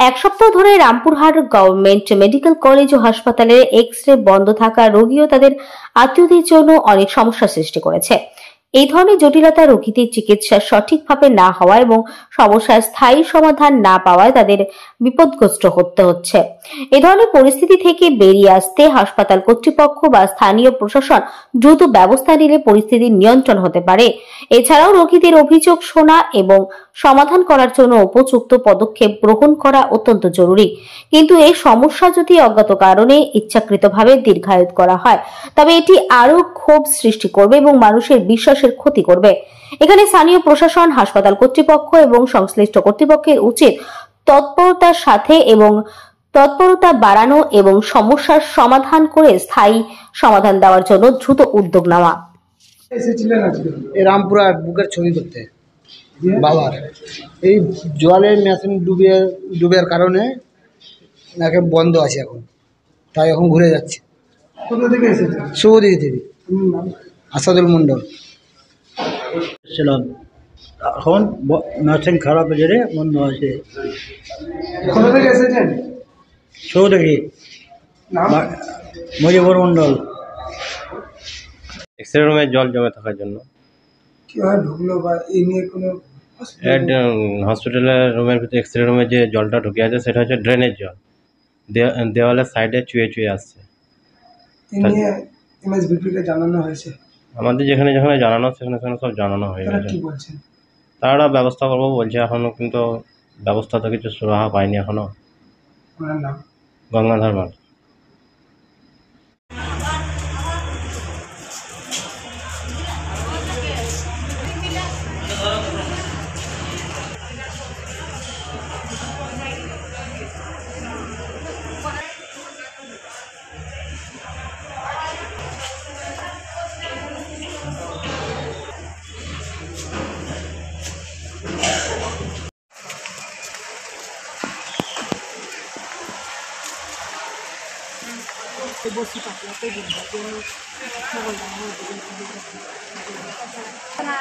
এক সপ্তাহ ধরে রামপুরহাট গভর্নমেন্ট মেডিকেল কলেজ ও হাসপাতালের এক্স-রে বন্ধ থাকা রোগী ও তাদের আত্মীয়দের জন্য অনেক সমস্যার সৃষ্টি করেছে। এই ধরনের জটিলতা রোগীদের চিকিৎসা সঠিকভাবে না হওয়া এবং সমস্যার স্থায়ী সমাধান না পাওয়ায় তাদের বিপদগ্রস্ত হতে হচ্ছে। এই ধরনের পরিস্থিতি থেকে বেরিয়ে আসতে হাসপাতাল কর্তৃপক্ষ বা স্থানীয় প্রশাসন দ্রুত ব্যবস্থা নিলে পরিস্থিতি নিয়ন্ত্রণ হতে পারে। এছাড়াও রোগীদের অভিযোগ শোনা এবং সমাধান করার জন্য উপযুক্ত পদক্ষেপ গ্রহণ করা অত্যন্ত জরুরি। কিন্তু এই সমস্যা যদি অজ্ঞাত কারণে ইচ্ছাকৃতভাবে দীর্ঘায়িত করা হয় তবে এটি আরো ক্ষোভ সৃষ্টি করবে এবং মানুষের বিশ্বাসের ক্ষতি করবে। এখানে স্থানীয় প্রশাসন, হাসপাতাল কর্তৃপক্ষ এবং সংশ্লিষ্ট কর্তৃপক্ষের উচিত তৎপরতা বাড়ানো এবং সমস্যার সমাধান করে স্থায়ী সমাধান দেওয়ার জন্য দ্রুত উদ্যোগ নেওয়া। রামপুরহাট বুকের ছবি করতে বাবার এই জলের মেশিন ডুবের কারণে নাকি বন্ধ আছে এখন, তাই এখন ঘুরে যাচ্ছে। কোথা থেকে এসেছে? শুভদিঘি থেকে। আসাদুল মন্ডল ছিলাম, এখন মেশিন খারাপ হয়ে বন্ধ আছে। কোথা থেকে এসেছেন? শুভদিঘি, মুজিবুর মন্ডল। এক্সরে রুমে জল জমে থাকার জন্য কিভাবে ঢুকলো বা এই নিয়ে কোনো হসপিটালের রুমের ভিতরে এক্সরে রুমে যে জলটা ঢুকে আছে সেটা হচ্ছে ড্রেনের জল, দেওয়ালের সাইডে চুয়ে চুয়ে আসছে। এই নিয়ে এমএসবিপিকে জানানো হয়েছে? আমাদের যেখানে যেখানে জানানো সেখানে সব জানানো হয়ে তারা গেছে। কি বলছেন? তারা ব্যবস্থা করবো বলছে এখনো, কিন্তু ব্যবস্থা তো কিছু সুরাহা পাইনি এখনো। ওনার নাম? গঙ্গাধর মাল। না